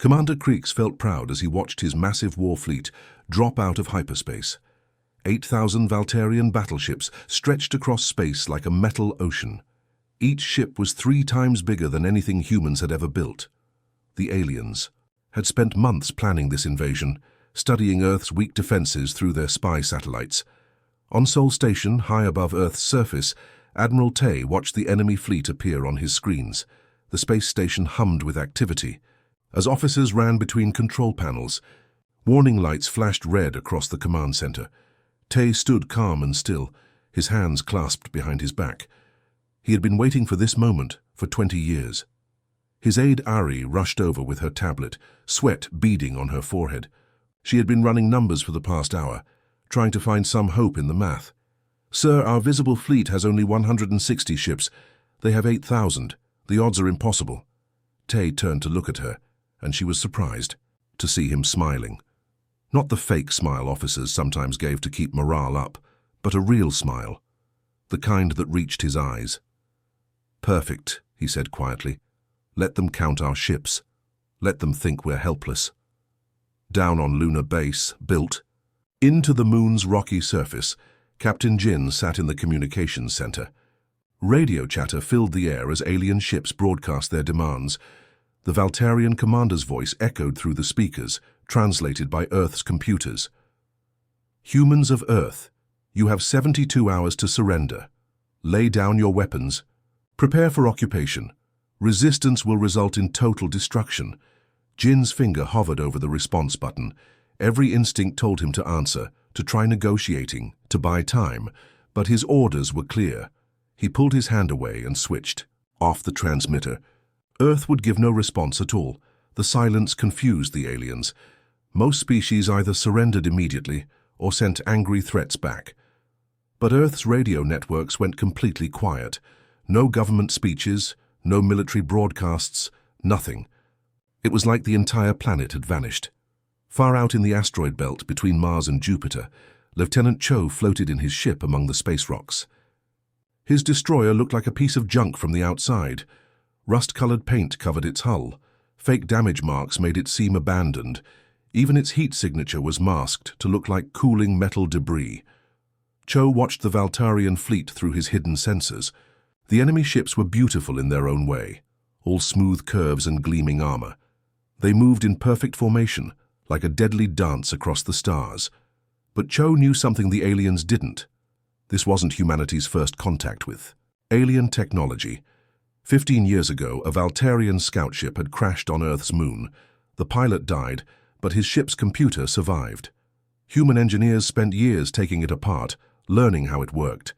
Commander Creeks felt proud as he watched his massive war fleet drop out of hyperspace. 8,000 Valterian battleships stretched across space like a metal ocean. Each ship was 3 times bigger than anything humans had ever built. The aliens had spent months planning this invasion, studying Earth's weak defenses through their spy satellites. On Sol Station, high above Earth's surface, Admiral Tay watched the enemy fleet appear on his screens. The space station hummed with activity. As officers ran between control panels, warning lights flashed red across the command center. Tay stood calm and still, his hands clasped behind his back. He had been waiting for this moment for 20 years. His aide Ari rushed over with her tablet, sweat beading on her forehead. She had been running numbers for the past hour, trying to find some hope in the math. "Sir, our visible fleet has only 160 ships. They have 8,000. The odds are impossible." Tay turned to look at her, and she was surprised to see him smiling. Not the fake smile officers sometimes gave to keep morale up, but a real smile, the kind that reached his eyes. "Perfect," he said quietly. "Let them count our ships. Let them think we're helpless." Down on lunar base, built into the moon's rocky surface, Captain Jin sat in the communications center. Radio chatter filled the air as alien ships broadcast their demands. The Valterian commander's voice echoed through the speakers, translated by Earth's computers. "Humans of Earth, you have 72 hours to surrender. Lay down your weapons. Prepare for occupation. Resistance will result in total destruction." Jin's finger hovered over the response button. Every instinct told him to answer, to try negotiating, to buy time, but his orders were clear. He pulled his hand away and switched off the transmitter. Earth would give no response at all. The silence confused the aliens. Most species either surrendered immediately or sent angry threats back. But Earth's radio networks went completely quiet. No government speeches, no military broadcasts, nothing. It was like the entire planet had vanished. Far out in the asteroid belt between Mars and Jupiter, Lieutenant Cho floated in his ship among the space rocks. His destroyer looked like a piece of junk from the outside. Rust-colored paint covered its hull. Fake damage marks made it seem abandoned. Even its heat signature was masked to look like cooling metal debris. Cho watched the Valtarian fleet through his hidden sensors. The enemy ships were beautiful in their own way, all smooth curves and gleaming armor. They moved in perfect formation, like a deadly dance across the stars. But Cho knew something the aliens didn't. This wasn't humanity's first contact with alien technology. 15 years ago, a Valterian scout ship had crashed on Earth's moon. The pilot died, but his ship's computer survived. Human engineers spent years taking it apart, learning how it worked.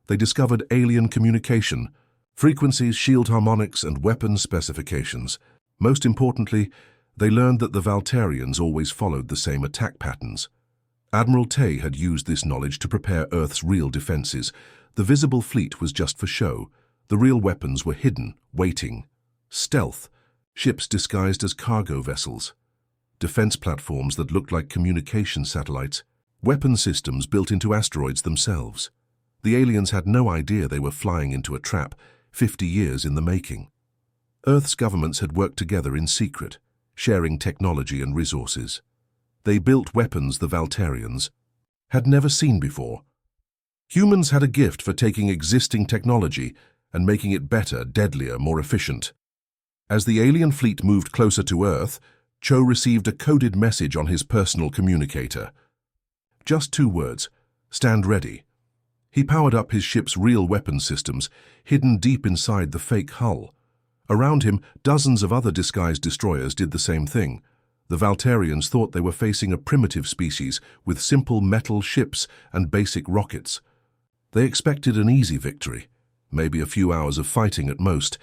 They discovered alien communication, frequencies, shield harmonics, and weapon specifications. Most importantly, they learned that the Valterians always followed the same attack patterns. Admiral Tay had used this knowledge to prepare Earth's real defenses. The visible fleet was just for show. The real weapons were hidden, waiting. Stealth, ships disguised as cargo vessels. Defense platforms that looked like communication satellites. Weapon systems built into asteroids themselves. The aliens had no idea they were flying into a trap, 50 years in the making. Earth's governments had worked together in secret, sharing technology and resources. They built weapons the Valterians had never seen before. Humans had a gift for taking existing technology and making it better, deadlier, more efficient. As the alien fleet moved closer to Earth, Cho received a coded message on his personal communicator. Just 2 words: stand ready. He powered up his ship's real weapon systems, hidden deep inside the fake hull. Around him, dozens of other disguised destroyers did the same thing. The Valterians thought they were facing a primitive species with simple metal ships and basic rockets. They expected an easy victory, maybe a few hours of fighting at most.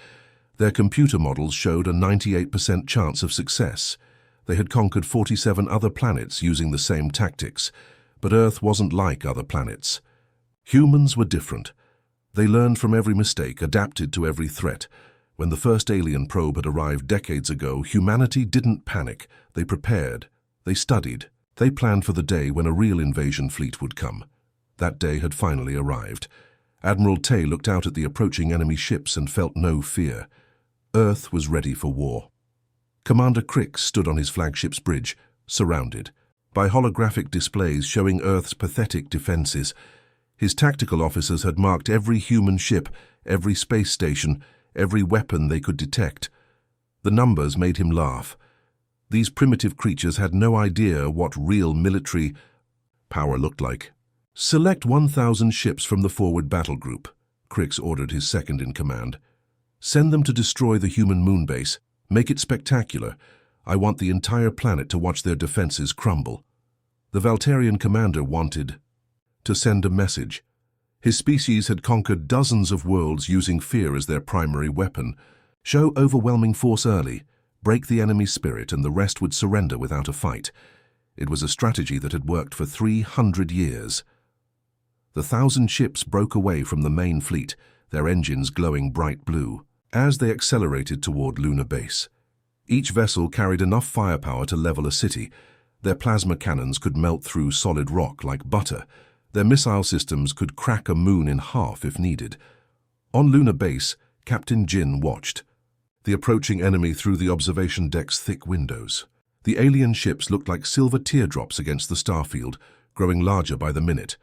Their computer models showed a 98% chance of success. They had conquered 47 other planets using the same tactics, but Earth wasn't like other planets. Humans were different. They learned from every mistake, adapted to every threat. When the first alien probe had arrived decades ago, humanity didn't panic. They prepared. They studied. They planned for the day when a real invasion fleet would come. That day had finally arrived. Admiral Tay looked out at the approaching enemy ships and felt no fear. Earth was ready for war. Commander Crix stood on his flagship's bridge, surrounded by holographic displays showing Earth's pathetic defenses. His tactical officers had marked every human ship, every space station, every weapon they could detect. The numbers made him laugh. These primitive creatures had no idea what real military power looked like. "Select 1,000 ships from the forward battle group," Crix ordered his second-in-command. "Send them to destroy the human moon base. Make it spectacular. I want the entire planet to watch their defenses crumble." The Valterian commander wanted to send a message. His species had conquered dozens of worlds using fear as their primary weapon. Show overwhelming force early, break the enemy's spirit, and the rest would surrender without a fight. It was a strategy that had worked for 300 years. The 1,000 ships broke away from the main fleet, their engines glowing bright blue, as they accelerated toward Lunar Base. Each vessel carried enough firepower to level a city. Their plasma cannons could melt through solid rock like butter. Their missile systems could crack a moon in half if needed. On Lunar Base, Captain Jin watched the approaching enemy through the observation deck's thick windows. The alien ships looked like silver teardrops against the starfield, growing larger by the minute.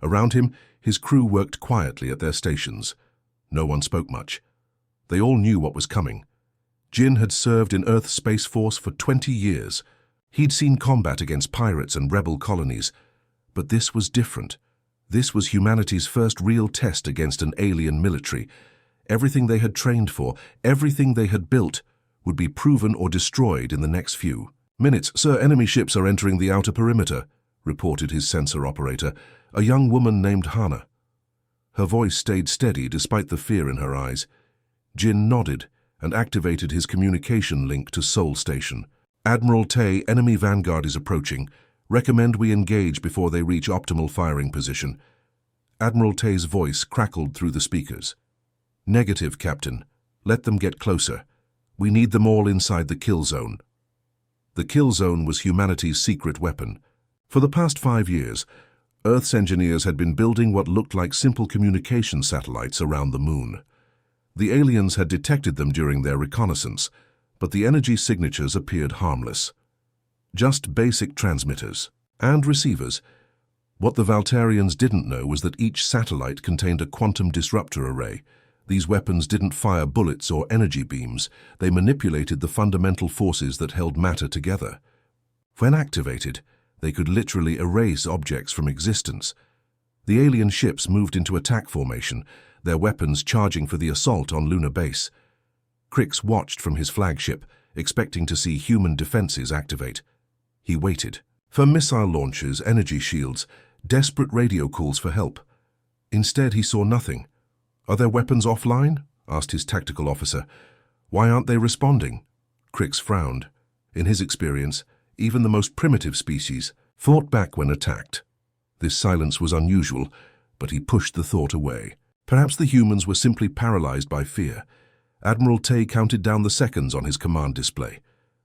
Around him, his crew worked quietly at their stations. No one spoke much. They all knew what was coming. Jin had served in Earth's Space Force for 20 years. He'd seen combat against pirates and rebel colonies. But this was different. This was humanity's first real test against an alien military. Everything they had trained for, everything they had built, would be proven or destroyed in the next few minutes. "Sir, enemy ships are entering the outer perimeter," reported his sensor operator, a young woman named Hana. Her voice stayed steady despite the fear in her eyes. Jin nodded and activated his communication link to Seoul Station. "Admiral Tay, enemy vanguard is approaching. Recommend we engage before they reach optimal firing position." Admiral Tay's voice crackled through the speakers. "Negative, Captain. Let them get closer. We need them all inside the kill zone." The kill zone was humanity's secret weapon. For the past 5 years, Earth's engineers had been building what looked like simple communication satellites around the moon. The aliens had detected them during their reconnaissance, but the energy signatures appeared harmless. Just basic transmitters and receivers. What the Valterians didn't know was that each satellite contained a quantum disruptor array. These weapons didn't fire bullets or energy beams. They manipulated the fundamental forces that held matter together. When activated, they could literally erase objects from existence. The alien ships moved into attack formation, their weapons charging for the assault on Lunar Base. Crix watched from his flagship, expecting to see human defenses activate. He waited for missile launches, energy shields, desperate radio calls for help. Instead, he saw nothing. "Are their weapons offline?" asked his tactical officer. "Why aren't they responding?" Crix frowned. In his experience, even the most primitive species fought back when attacked. This silence was unusual, but he pushed the thought away. Perhaps the humans were simply paralyzed by fear. Admiral Tay counted down the seconds on his command display.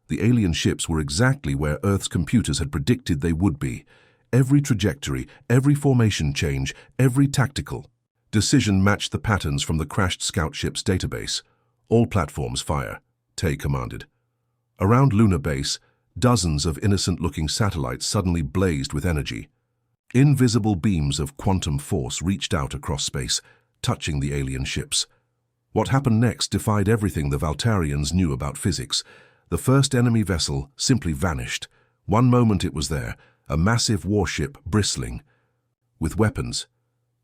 The alien ships were exactly where Earth's computers had predicted they would be. Every trajectory, every formation change, every tactical decision matched the patterns from the crashed scout ship's database. "All platforms fire," Tay commanded. Around Lunar Base, dozens of innocent-looking satellites suddenly blazed with energy. Invisible beams of quantum force reached out across space, touching the alien ships. What happened next defied everything the Valterians knew about physics. The first enemy vessel simply vanished. One moment it was there, a massive warship bristling with weapons.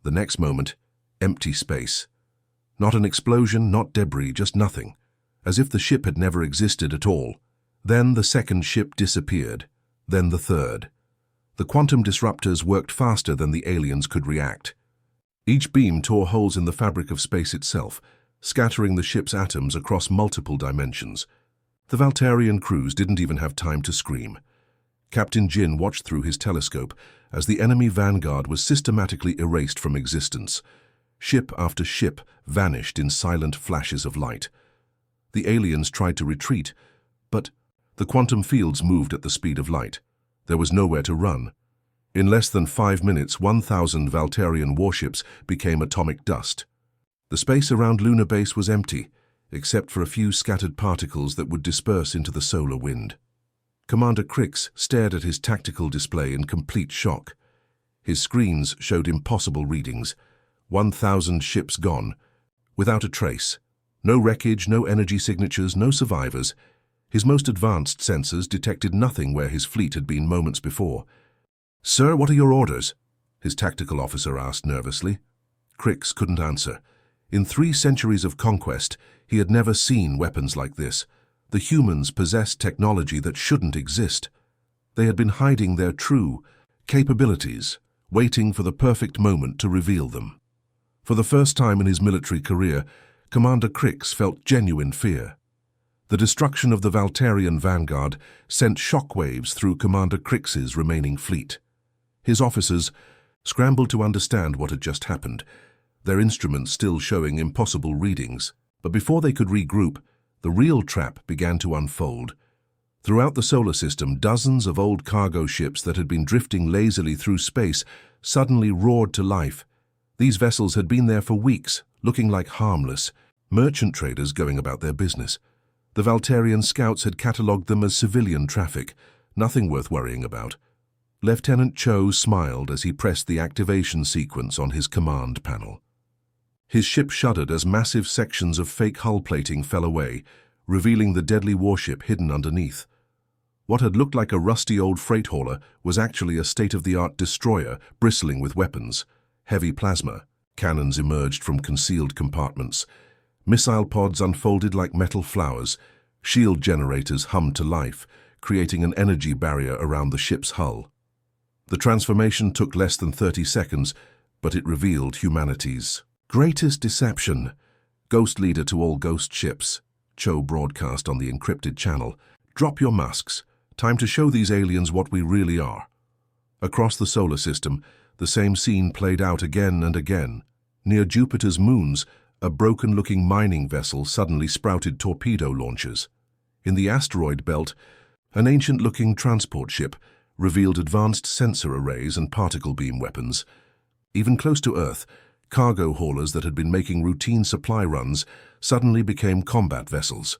The next moment, empty space. Not an explosion, not debris, just nothing. As if the ship had never existed at all. Then the second ship disappeared. Then the third. The quantum disruptors worked faster than the aliens could react. Each beam tore holes in the fabric of space itself, scattering the ship's atoms across multiple dimensions. The Valterian crews didn't even have time to scream. Captain Jin watched through his telescope as the enemy vanguard was systematically erased from existence. Ship after ship vanished in silent flashes of light. The aliens tried to retreat, but the quantum fields moved at the speed of light. There was nowhere to run. In less than 5 minutes, 1,000 Valterian warships became atomic dust. The space around Lunar Base was empty, except for a few scattered particles that would disperse into the solar wind. Commander Crix stared at his tactical display in complete shock. His screens showed impossible readings. 1,000 ships gone, without a trace. No wreckage, no energy signatures, no survivors. His most advanced sensors detected nothing where his fleet had been moments before. "Sir, what are your orders?" his tactical officer asked nervously. Crix couldn't answer. In 3 centuries of conquest, he had never seen weapons like this. The humans possessed technology that shouldn't exist. They had been hiding their true capabilities, waiting for the perfect moment to reveal them. For the first time in his military career, Commander Crix felt genuine fear. The destruction of the Valterian vanguard sent shockwaves through Commander Crix's remaining fleet. His officers scrambled to understand what had just happened, their instruments still showing impossible readings. But before they could regroup, the real trap began to unfold. Throughout the solar system, dozens of old cargo ships that had been drifting lazily through space suddenly roared to life. These vessels had been there for weeks, looking like harmless merchant traders going about their business. The Valterian scouts had catalogued them as civilian traffic, nothing worth worrying about. Lieutenant Cho smiled as he pressed the activation sequence on his command panel. His ship shuddered as massive sections of fake hull plating fell away, revealing the deadly warship hidden underneath. What had looked like a rusty old freight hauler was actually a state-of-the-art destroyer bristling with weapons. Heavy plasma cannons emerged from concealed compartments. Missile pods unfolded like metal flowers. Shield generators hummed to life, creating an energy barrier around the ship's hull. The transformation took less than 30 seconds, but it revealed humanity's greatest deception. "Ghost leader to all ghost ships," Cho broadcast on the encrypted channel. "Drop your masks. Time to show these aliens what we really are." Across the solar system, the same scene played out again and again. Near Jupiter's moons, a broken-looking mining vessel suddenly sprouted torpedo launchers. In the asteroid belt, an ancient-looking transport ship revealed advanced sensor arrays and particle beam weapons. Even close to Earth, cargo haulers that had been making routine supply runs suddenly became combat vessels.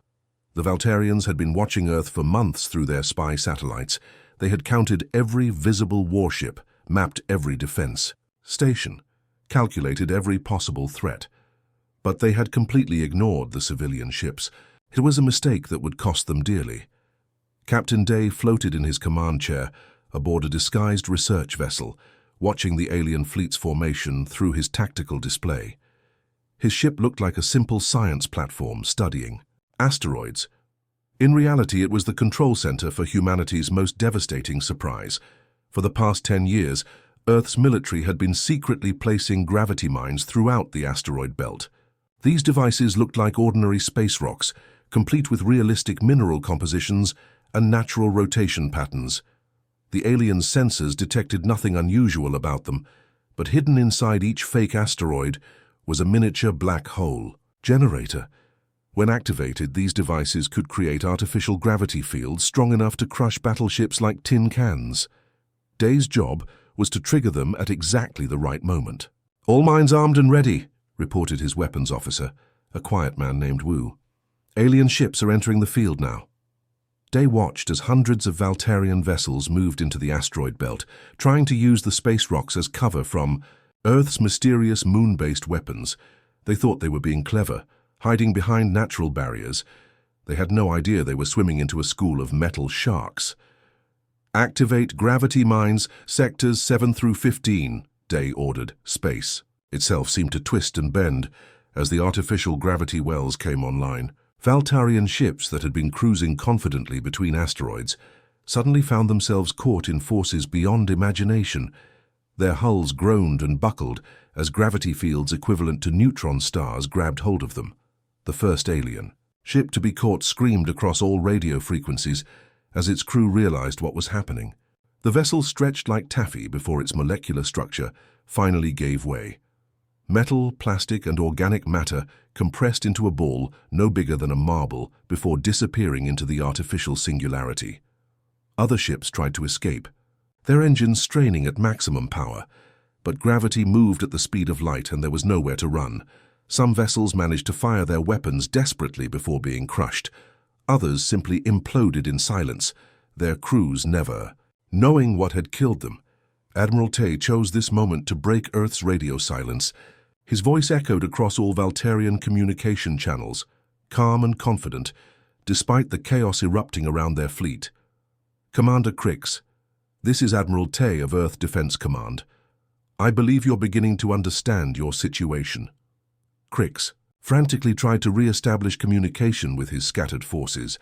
The Valterians had been watching Earth for months through their spy satellites. They had counted every visible warship, mapped every defense station, calculated every possible threat. But they had completely ignored the civilian ships. It was a mistake that would cost them dearly. Captain Day floated in his command chair aboard a disguised research vessel, watching the alien fleet's formation through his tactical display. His ship looked like a simple science platform studying asteroids. In reality, it was the control center for humanity's most devastating surprise. For the past 10 years, Earth's military had been secretly placing gravity mines throughout the asteroid belt. These devices looked like ordinary space rocks, complete with realistic mineral compositions and natural rotation patterns. The alien sensors detected nothing unusual about them, but hidden inside each fake asteroid was a miniature black hole generator. When activated, these devices could create artificial gravity fields strong enough to crush battleships like tin cans. Day's job was to trigger them at exactly the right moment. "All mines armed and ready," reported his weapons officer, a quiet man named Wu. "Alien ships are entering the field now." Day watched as hundreds of Valterian vessels moved into the asteroid belt, trying to use the space rocks as cover from Earth's mysterious moon-based weapons. They thought they were being clever, hiding behind natural barriers. They had no idea they were swimming into a school of metal sharks. "Activate gravity mines, sectors 7 through 15, Day ordered. Space itself seemed to twist and bend as the artificial gravity wells came online. Valterian ships that had been cruising confidently between asteroids suddenly found themselves caught in forces beyond imagination. Their hulls groaned and buckled as gravity fields equivalent to neutron stars grabbed hold of them. The first alien ship to be caught screamed across all radio frequencies as its crew realized what was happening. The vessel stretched like taffy before its molecular structure finally gave way. Metal, plastic, and organic matter compressed into a ball no bigger than a marble before disappearing into the artificial singularity. Other ships tried to escape, their engines straining at maximum power, but gravity moved at the speed of light and there was nowhere to run. Some vessels managed to fire their weapons desperately before being crushed. Others simply imploded in silence, their crews never knowing what had killed them. Admiral Tay chose this moment to break Earth's radio silence. His voice echoed across all Valterian communication channels, calm and confident, despite the chaos erupting around their fleet. "Commander Crix, this is Admiral Tay of Earth Defense Command. I believe you're beginning to understand your situation." Crix frantically tried to re-establish communication with his scattered forces,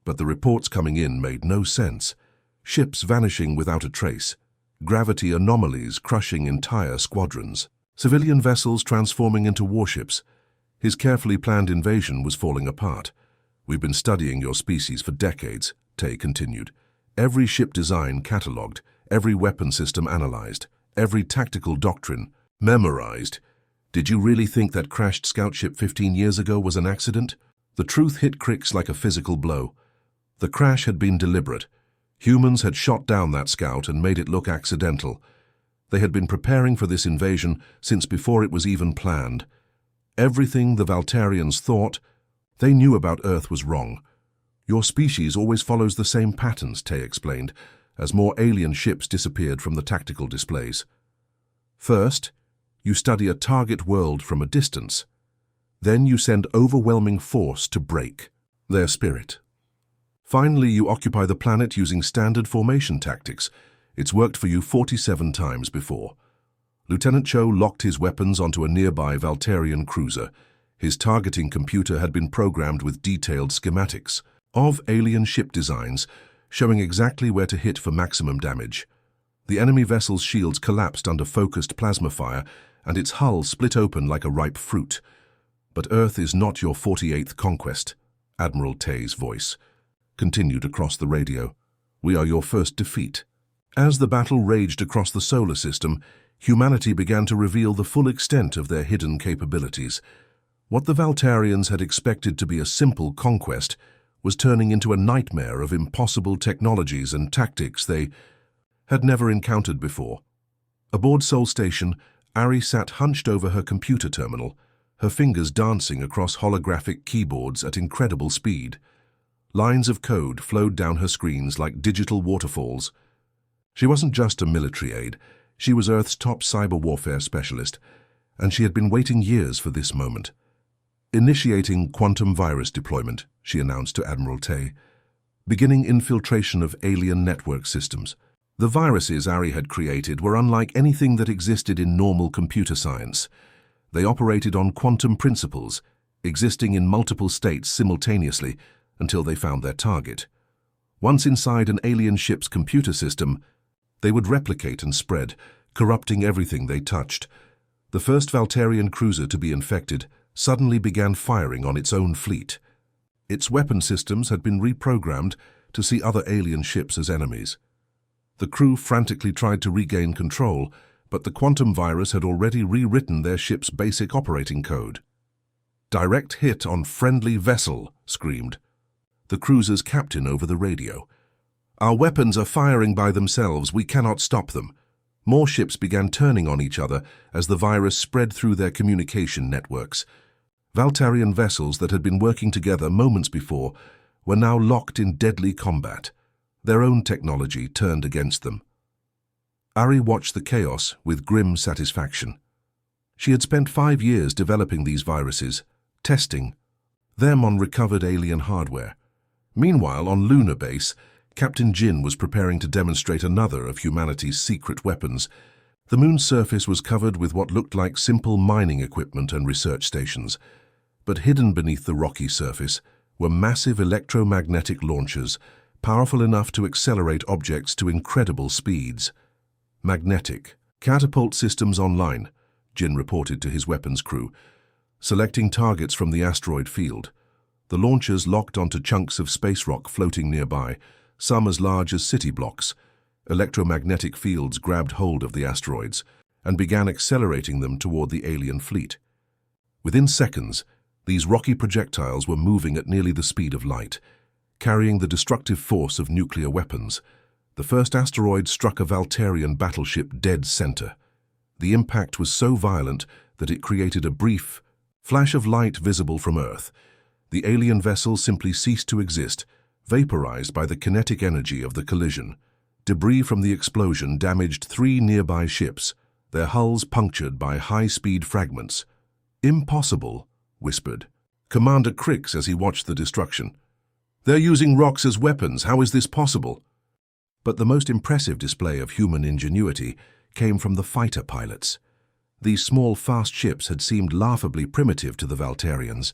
but the reports coming in made no sense. Ships vanishing without a trace, gravity anomalies crushing entire squadrons, civilian vessels transforming into warships. His carefully planned invasion was falling apart. "We've been studying your species for decades," Tay continued. "Every ship design catalogued, every weapon system analyzed, every tactical doctrine memorized. Did you really think that crashed scout ship 15 years ago was an accident?" The truth hit Crix like a physical blow. The crash had been deliberate. Humans had shot down that scout and made it look accidental. They had been preparing for this invasion since before it was even planned. Everything the Valterians thought they knew about Earth was wrong. "Your species always follows the same patterns," Tay explained, as more alien ships disappeared from the tactical displays. "First, you study a target world from a distance. Then you send overwhelming force to break their spirit. Finally, you occupy the planet using standard formation tactics. It's worked for you 47 times before." Lieutenant Cho locked his weapons onto a nearby Valterian cruiser. His targeting computer had been programmed with detailed schematics of alien ship designs, showing exactly where to hit for maximum damage. The enemy vessel's shields collapsed under focused plasma fire, and its hull split open like a ripe fruit. "But Earth is not your 48th conquest," Admiral Tay's voice continued across the radio. "We are your first defeat." As the battle raged across the solar system, humanity began to reveal the full extent of their hidden capabilities. What the Valterians had expected to be a simple conquest was turning into a nightmare of impossible technologies and tactics they had never encountered before. Aboard Sol Station, Ari sat hunched over her computer terminal, her fingers dancing across holographic keyboards at incredible speed. Lines of code flowed down her screens like digital waterfalls. She wasn't just a military aide, she was Earth's top cyber warfare specialist, and she had been waiting years for this moment. "Initiating quantum virus deployment," she announced to Admiral Tay. "Beginning infiltration of alien network systems." The viruses Ari had created were unlike anything that existed in normal computer science. They operated on quantum principles, existing in multiple states simultaneously until they found their target. Once inside an alien ship's computer system, they would replicate and spread, corrupting everything they touched. The first Valterian cruiser to be infected suddenly began firing on its own fleet. Its weapon systems had been reprogrammed to see other alien ships as enemies. The crew frantically tried to regain control, but the quantum virus had already rewritten their ship's basic operating code. "Direct hit on friendly vessel," screamed the cruiser's captain over the radio. "Our weapons are firing by themselves. We cannot stop them." More ships began turning on each other as the virus spread through their communication networks. Valterian vessels that had been working together moments before were now locked in deadly combat. Their own technology turned against them. Ari watched the chaos with grim satisfaction. She had spent 5 years developing these viruses, testing them on recovered alien hardware. Meanwhile, on Lunar Base, Captain Jin was preparing to demonstrate another of humanity's secret weapons. The moon's surface was covered with what looked like simple mining equipment and research stations, but hidden beneath the rocky surface were massive electromagnetic launchers, powerful enough to accelerate objects to incredible speeds. "Magnetic catapult systems online," Jin reported to his weapons crew, selecting targets from the asteroid field. The launchers locked onto chunks of space rock floating nearby, some as large as city blocks. Electromagnetic fields grabbed hold of the asteroids and began accelerating them toward the alien fleet. Within seconds, these rocky projectiles were moving at nearly the speed of light, carrying the destructive force of nuclear weapons. The first asteroid struck a Valterian battleship dead center. The impact was so violent that it created a brief, Flash of light visible from Earth. The alien vessel simply ceased to exist, vaporized by the kinetic energy of the collision. Debris from the explosion damaged 3 nearby ships, their hulls punctured by high-speed fragments. "Impossible," whispered Commander Crix as he watched the destruction. "They're using rocks as weapons. How is this possible?" But the most impressive display of human ingenuity came from the fighter pilots. These small, fast ships had seemed laughably primitive to the Valterians.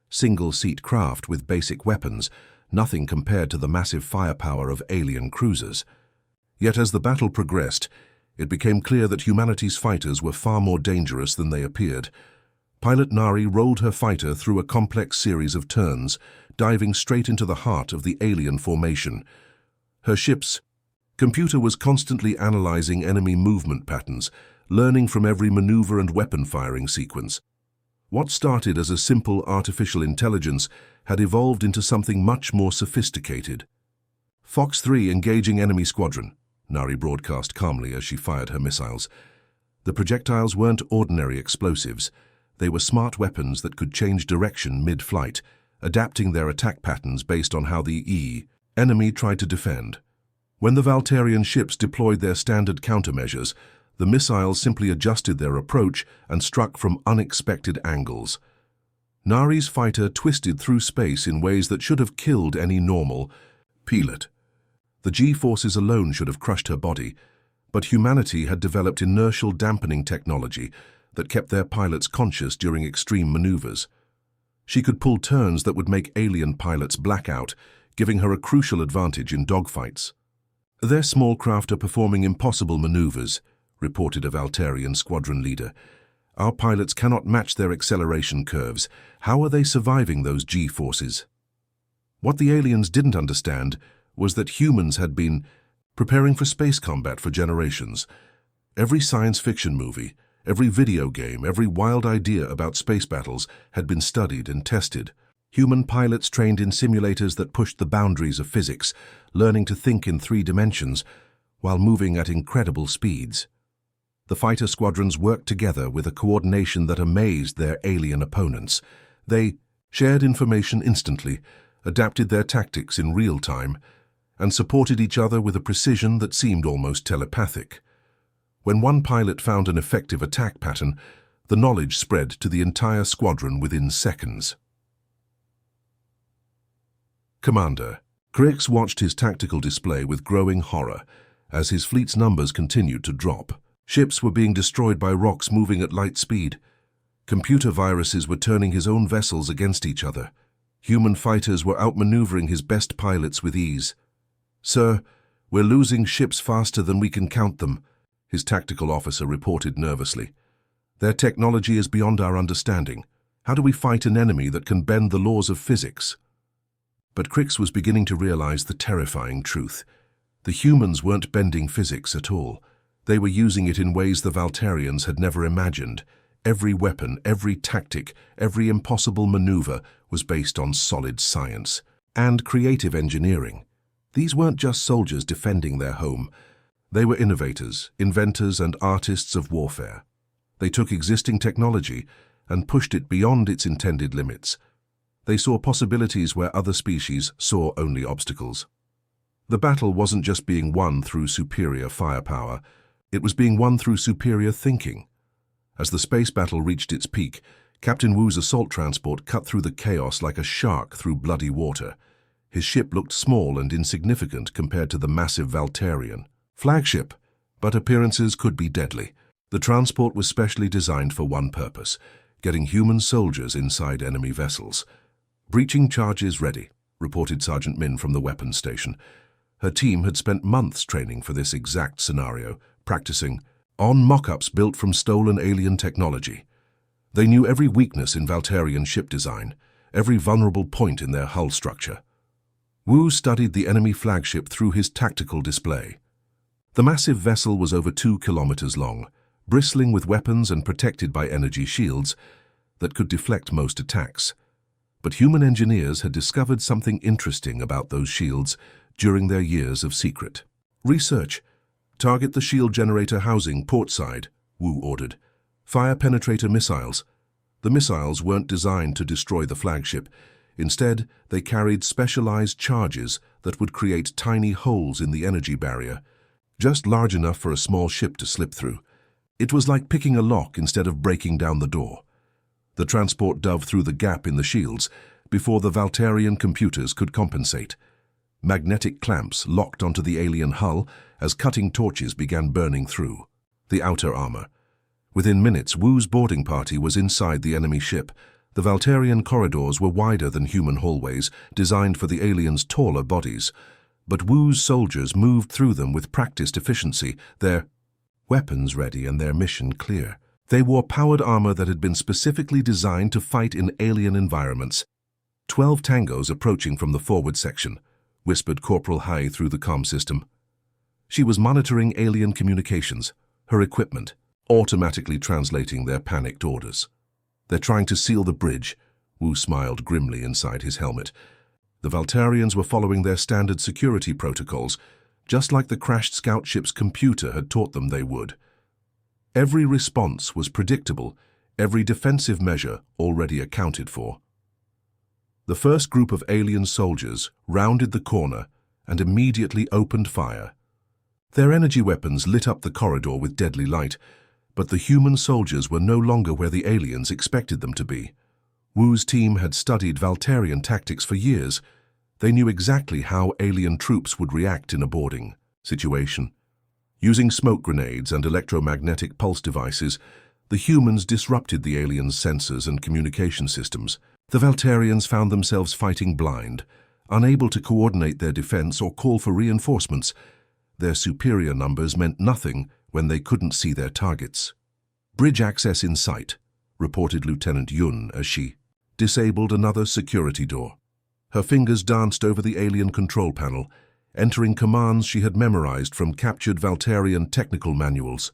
Single-seat craft with basic weapons, nothing compared to the massive firepower of alien cruisers. Yet as the battle progressed, it became clear that humanity's fighters were far more dangerous than they appeared. Pilot Nari rolled her fighter through a complex series of turns, diving straight into the heart of the alien formation. Her ship's computer was constantly analyzing enemy movement patterns, learning from every maneuver and weapon-firing sequence. What started as a simple artificial intelligence had evolved into something much more sophisticated. "Fox 3 engaging enemy squadron," Nari broadcast calmly as she fired her missiles. The projectiles weren't ordinary explosives. They were smart weapons that could change direction mid-flight, adapting their attack patterns based on how the enemy tried to defend. When the Valterian ships deployed their standard countermeasures, the missiles simply adjusted their approach and struck from unexpected angles. Nari's fighter twisted through space in ways that should have killed any normal pilot. The G-forces alone should have crushed her body, but humanity had developed inertial dampening technology that kept their pilots conscious during extreme maneuvers. She could pull turns that would make alien pilots black out, giving her a crucial advantage in dogfights. "Their small craft are performing impossible maneuvers," reported a Valterian squadron leader. "Our pilots cannot match their acceleration curves. How are they surviving those G-forces?" What the aliens didn't understand was that humans had been preparing for space combat for generations. Every science fiction movie, every video game, every wild idea about space battles had been studied and tested. Human pilots trained in simulators that pushed the boundaries of physics, learning to think in 3 dimensions while moving at incredible speeds. The fighter squadrons worked together with a coordination that amazed their alien opponents. They shared information instantly, adapted their tactics in real time, and supported each other with a precision that seemed almost telepathic. When one pilot found an effective attack pattern, the knowledge spread to the entire squadron within seconds. Commander Crix watched his tactical display with growing horror as his fleet's numbers continued to drop. Ships were being destroyed by rocks moving at light speed. Computer viruses were turning his own vessels against each other. Human fighters were outmaneuvering his best pilots with ease. "Sir, we're losing ships faster than we can count them," his tactical officer reported nervously. "Their technology is beyond our understanding. How do we fight an enemy that can bend the laws of physics?" But Crix was beginning to realize the terrifying truth. The humans weren't bending physics at all. They were using it in ways the Valterians had never imagined. Every weapon, every tactic, every impossible maneuver was based on solid science and creative engineering. These weren't just soldiers defending their home. They were innovators, inventors, and artists of warfare. They took existing technology and pushed it beyond its intended limits. They saw possibilities where other species saw only obstacles. The battle wasn't just being won through superior firepower. It was being won through superior thinking. As the space battle reached its peak, Captain Wu's assault transport cut through the chaos like a shark through bloody water. His ship looked small and insignificant compared to the massive Valterian flagship, but appearances could be deadly. The transport was specially designed for one purpose: getting human soldiers inside enemy vessels. "Breaching charges ready," reported Sergeant Min from the weapons station. Her team had spent months training for this exact scenario, practicing on mock-ups built from stolen alien technology. They knew every weakness in Valterian ship design, every vulnerable point in their hull structure. Wu studied the enemy flagship through his tactical display. The massive vessel was over 2 kilometers long, bristling with weapons and protected by energy shields that could deflect most attacks. But human engineers had discovered something interesting about those shields during their years of secret research. "Target the shield generator housing portside," Wu ordered. "Fire penetrator missiles." The missiles weren't designed to destroy the flagship. Instead, they carried specialized charges that would create tiny holes in the energy barrier, just large enough for a small ship to slip through. It was like picking a lock instead of breaking down the door. The transport dove through the gap in the shields before the Valterian computers could compensate. Magnetic clamps locked onto the alien hull as cutting torches began burning through the outer armor. Within minutes, Wu's boarding party was inside the enemy ship. The Valterian corridors were wider than human hallways, designed for the aliens' taller bodies. But Wu's soldiers moved through them with practiced efficiency, their weapons ready and their mission clear. They wore powered armor that had been specifically designed to fight in alien environments. 12 tangos approaching from the forward section, whispered Corporal Hai through the comm system. She was monitoring alien communications, her equipment, automatically translating their panicked orders. They're trying to seal the bridge, Wu smiled grimly inside his helmet. The Valterians were following their standard security protocols, just like the crashed scout ship's computer had taught them they would. Every response was predictable, every defensive measure already accounted for. The first group of alien soldiers rounded the corner and immediately opened fire. Their energy weapons lit up the corridor with deadly light, but the human soldiers were no longer where the aliens expected them to be. Wu's team had studied Valterian tactics for years. They knew exactly how alien troops would react in a boarding situation. Using smoke grenades and electromagnetic pulse devices, the humans disrupted the aliens' sensors and communication systems. The Valterians found themselves fighting blind, unable to coordinate their defense or call for reinforcements. Their superior numbers meant nothing when they couldn't see their targets. "Bridge access in sight," reported Lieutenant Yun as she disabled another security door. Her fingers danced over the alien control panel, entering commands she had memorized from captured Valterian technical manuals.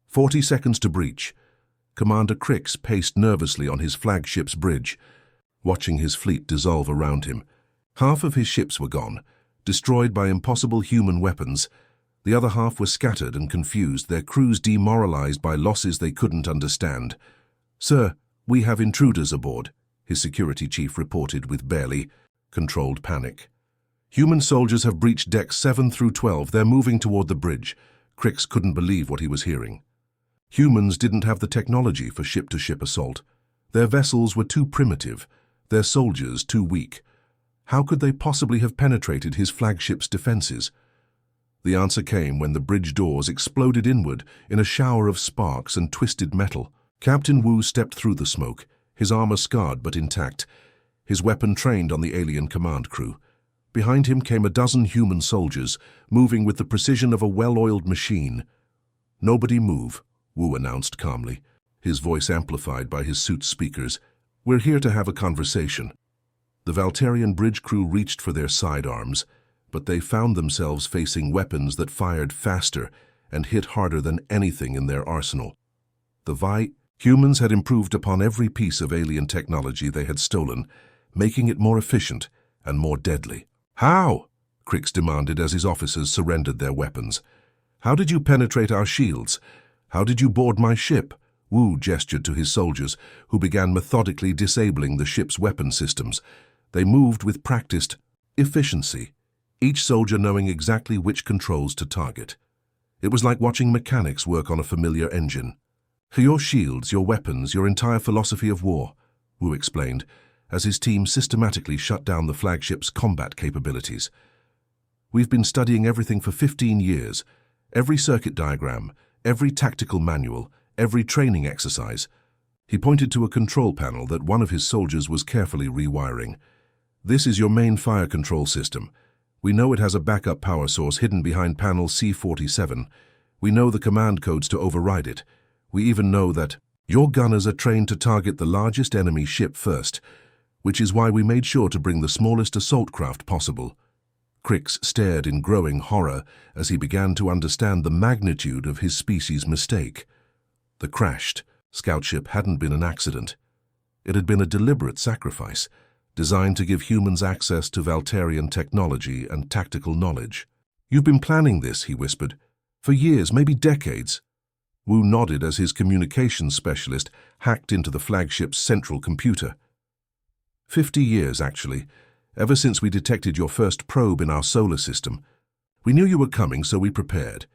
40 seconds to breach. Commander Crix paced nervously on his flagship's bridge, watching his fleet dissolve around him. Half of his ships were gone, destroyed by impossible human weapons. The other half were scattered and confused, their crews demoralized by losses they couldn't understand. "Sir, we have intruders aboard," his security chief reported with barely controlled panic. "Human soldiers have breached decks 7 through 12. They're moving toward the bridge." Crix couldn't believe what he was hearing. Humans didn't have the technology for ship-to-ship assault. Their vessels were too primitive, their soldiers too weak. How could they possibly have penetrated his flagship's defenses? The answer came when the bridge doors exploded inward in a shower of sparks and twisted metal. Captain Wu stepped through the smoke, his armor scarred but intact, his weapon trained on the alien command crew. Behind him came a dozen human soldiers, moving with the precision of a well-oiled machine. "Nobody move," Wu announced calmly, his voice amplified by his suit's speakers. "We're here to have a conversation." The Valterian bridge crew reached for their sidearms, but they found themselves facing weapons that fired faster and hit harder than anything in their arsenal. Humans had improved upon every piece of alien technology they had stolen, making it more efficient and more deadly. "How?" Crix demanded as his officers surrendered their weapons. "How did you penetrate our shields? How did you board my ship?" Wu gestured to his soldiers, who began methodically disabling the ship's weapon systems. They moved with practiced efficiency, each soldier knowing exactly which controls to target. It was like watching mechanics work on a familiar engine. "Your shields, your weapons, your entire philosophy of war," Wu explained, as his team systematically shut down the flagship's combat capabilities. "We've been studying everything for 15 years, every circuit diagram, every tactical manual, every training exercise." He pointed to a control panel that one of his soldiers was carefully rewiring. "This is your main fire control system. We know it has a backup power source hidden behind panel C47. We know the command codes to override it. We even know that your gunners are trained to target the largest enemy ship first, which is why we made sure to bring the smallest assault craft possible." Crix stared in growing horror as he began to understand the magnitude of his species' mistake. The crashed scout ship hadn't been an accident. It had been a deliberate sacrifice, designed to give humans access to Valterian technology and tactical knowledge. "You've been planning this," he whispered, "for years, maybe decades." Wu nodded as his communications specialist hacked into the flagship's central computer. 50 years, actually, ever since we detected your first probe in our solar system. We knew you were coming, so we prepared.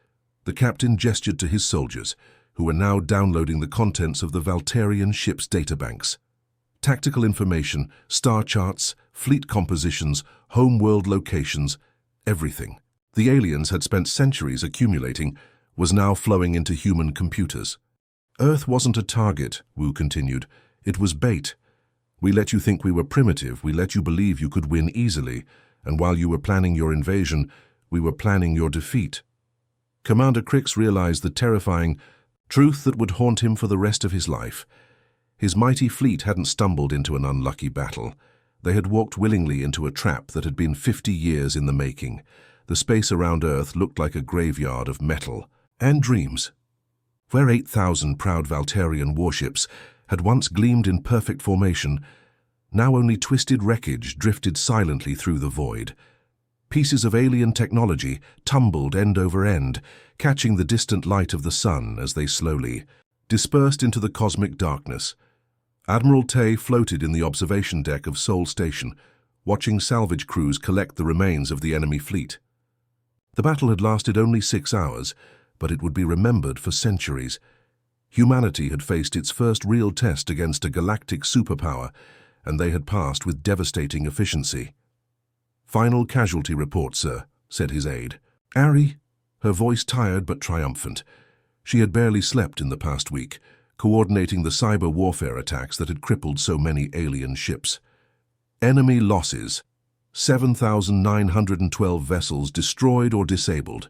The captain gestured to his soldiers, who were now downloading the contents of the Valterian ship's databanks. Tactical information, star charts, fleet compositions, home-world locations, everything. The aliens had spent centuries accumulating, was now flowing into human computers. Earth wasn't a target, Wu continued. It was bait. We let you think we were primitive, we let you believe you could win easily, and while you were planning your invasion, we were planning your defeat. Commander Crix realized the terrifying truth that would haunt him for the rest of his life. His mighty fleet hadn't stumbled into an unlucky battle. They had walked willingly into a trap that had been 50 years in the making. The space around Earth looked like a graveyard of metal and dreams. Where 8,000 proud Valterian warships had once gleamed in perfect formation, now only twisted wreckage drifted silently through the void. Pieces of alien technology tumbled end over end, catching the distant light of the sun as they slowly dispersed into the cosmic darkness. Admiral Tay floated in the observation deck of Sol Station, watching salvage crews collect the remains of the enemy fleet. The battle had lasted only 6 hours, but it would be remembered for centuries. Humanity had faced its first real test against a galactic superpower, and they had passed with devastating efficiency. "Final casualty report, sir," said his aide. Ari, her voice tired but triumphant. She had barely slept in the past week, coordinating the cyber warfare attacks that had crippled so many alien ships. Enemy losses: 7,912 vessels destroyed or disabled.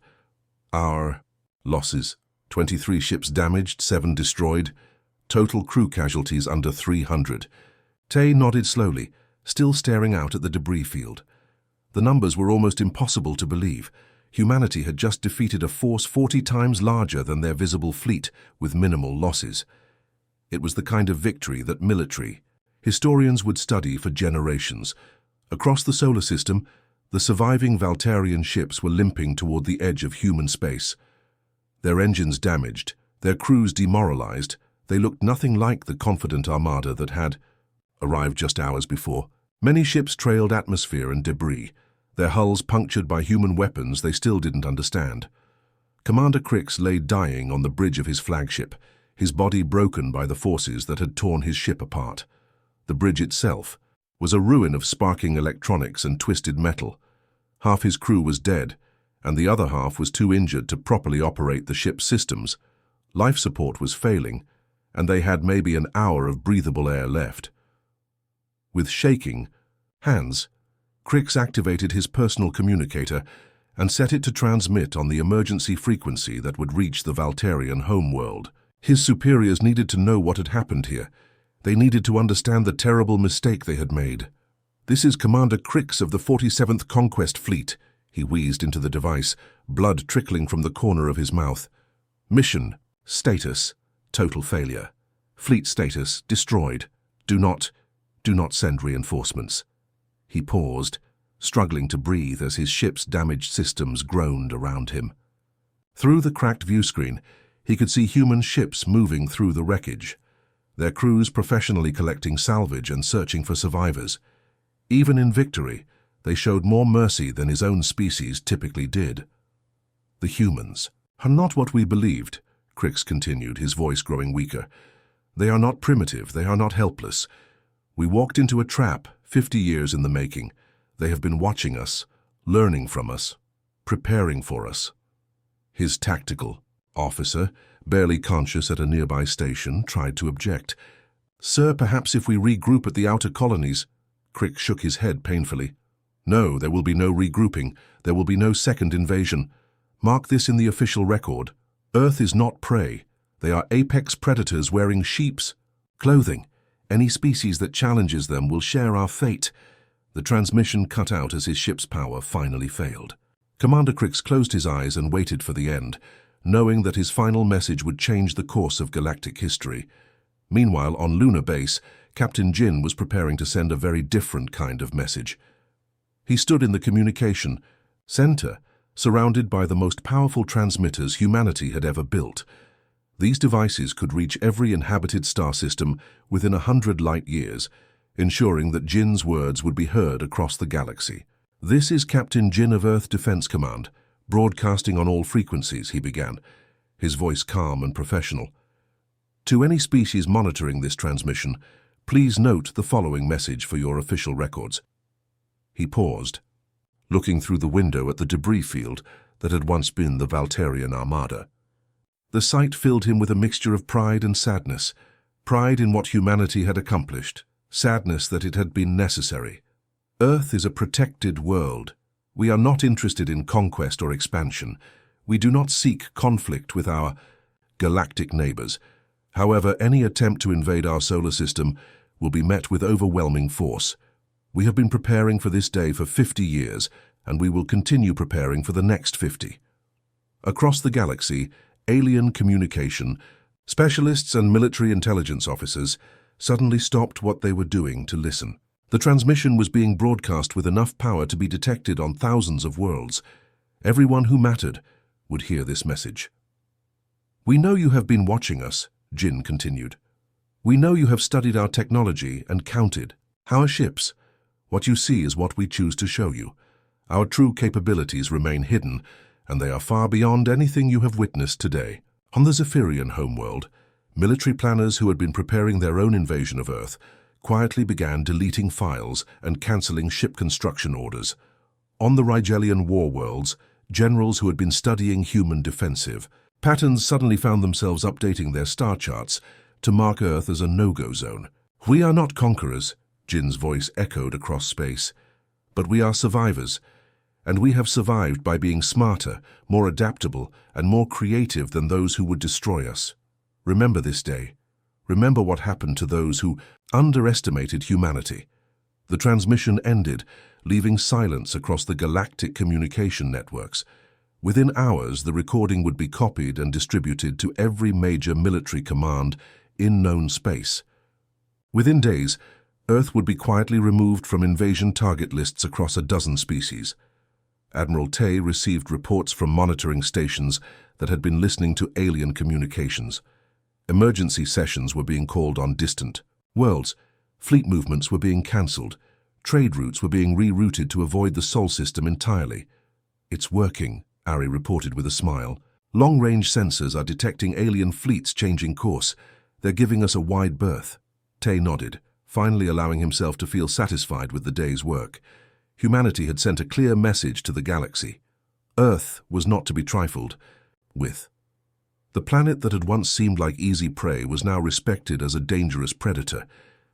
Our losses: 23 ships damaged, 7 destroyed. Total crew casualties under 300. Tay nodded slowly, still staring out at the debris field. The numbers were almost impossible to believe. Humanity had just defeated a force 40 times larger than their visible fleet, with minimal losses. It was the kind of victory that military historians would study for generations. Across the solar system, the surviving Valterian ships were limping toward the edge of human space. Their engines damaged, their crews demoralized, they looked nothing like the confident armada that had arrived just hours before. Many ships trailed atmosphere and debris, their hulls punctured by human weapons they still didn't understand. Commander Crix lay dying on the bridge of his flagship, his body broken by the forces that had torn his ship apart. The bridge itself was a ruin of sparking electronics and twisted metal. Half his crew was dead, and the other half was too injured to properly operate the ship's systems. Life support was failing, and they had maybe an hour of breathable air left. With shaking hands, Crix activated his personal communicator and set it to transmit on the emergency frequency that would reach the Valterian homeworld. His superiors needed to know what had happened here. They needed to understand the terrible mistake they had made. "This is Commander Crix of the 47th Conquest Fleet," he wheezed into the device, blood trickling from the corner of his mouth. "Mission status: total failure. Fleet status: destroyed. Do not send reinforcements." He paused, struggling to breathe as his ship's damaged systems groaned around him. Through the cracked viewscreen, he could see human ships moving through the wreckage, their crews professionally collecting salvage and searching for survivors. Even in victory, they showed more mercy than his own species typically did. "The humans are not what we believed," Crix continued, his voice growing weaker. "They are not primitive, they are not helpless. We walked into a trap, 50 years in the making. They have been watching us, learning from us, preparing for us." His tactical officer, barely conscious at a nearby station, tried to object. "Sir, perhaps if we regroup at the outer colonies." Crix shook his head painfully. "No, there will be no regrouping. There will be no second invasion. Mark this in the official record. Earth is not prey. They are apex predators wearing sheep's clothing. Any species that challenges them will share our fate." The transmission cut out as his ship's power finally failed. Commander Crix closed his eyes and waited for the end, knowing that his final message would change the course of galactic history. Meanwhile, on Lunar Base, Captain Jin was preparing to send a very different kind of message. He stood in the communication center, surrounded by the most powerful transmitters humanity had ever built. These devices could reach every inhabited star system within 100 light-years, ensuring that Jin's words would be heard across the galaxy. "This is Captain Jin of Earth Defense Command, broadcasting on all frequencies," he began, his voice calm and professional. "To any species monitoring this transmission, please note the following message for your official records." He paused, looking through the window at the debris field that had once been the Valterian Armada. The sight filled him with a mixture of pride and sadness, pride in what humanity had accomplished, sadness that it had been necessary. Earth is a protected world. We are not interested in conquest or expansion. We do not seek conflict with our galactic neighbors. However, any attempt to invade our solar system will be met with overwhelming force. We have been preparing for this day for 50 years, and we will continue preparing for the next 50. Across the galaxy, alien communication, specialists and military intelligence officers suddenly stopped what they were doing to listen. The transmission was being broadcast with enough power to be detected on thousands of worlds. Everyone who mattered would hear this message. "We know you have been watching us," Jin continued. "We know you have studied our technology and counted our ships. What you see is what we choose to show you. Our true capabilities remain hidden, and they are far beyond anything you have witnessed today." On the Zephyrian homeworld, military planners who had been preparing their own invasion of Earth quietly began deleting files and cancelling ship construction orders. On the Rigelian war worlds, generals who had been studying human defensive patterns suddenly found themselves updating their star charts to mark Earth as a no-go zone. "We are not conquerors," Jin's voice echoed across space, "but we are survivors. And we have survived by being smarter, more adaptable, and more creative than those who would destroy us. Remember this day. Remember what happened to those who underestimated humanity." The transmission ended, leaving silence across the galactic communication networks. Within hours, the recording would be copied and distributed to every major military command in known space. Within days, Earth would be quietly removed from invasion target lists across a dozen species. Admiral Tay received reports from monitoring stations that had been listening to alien communications. Emergency sessions were being called on distant worlds. Fleet movements were being cancelled. Trade routes were being rerouted to avoid the Sol system entirely. "It's working," Ari reported with a smile. "Long-range sensors are detecting alien fleets changing course. They're giving us a wide berth." Tay nodded, finally allowing himself to feel satisfied with the day's work. Humanity had sent a clear message to the galaxy. Earth was not to be trifled with. The planet that had once seemed like easy prey was now respected as a dangerous predator.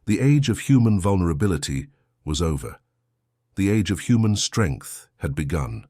The age of human vulnerability was over. The age of human strength had begun.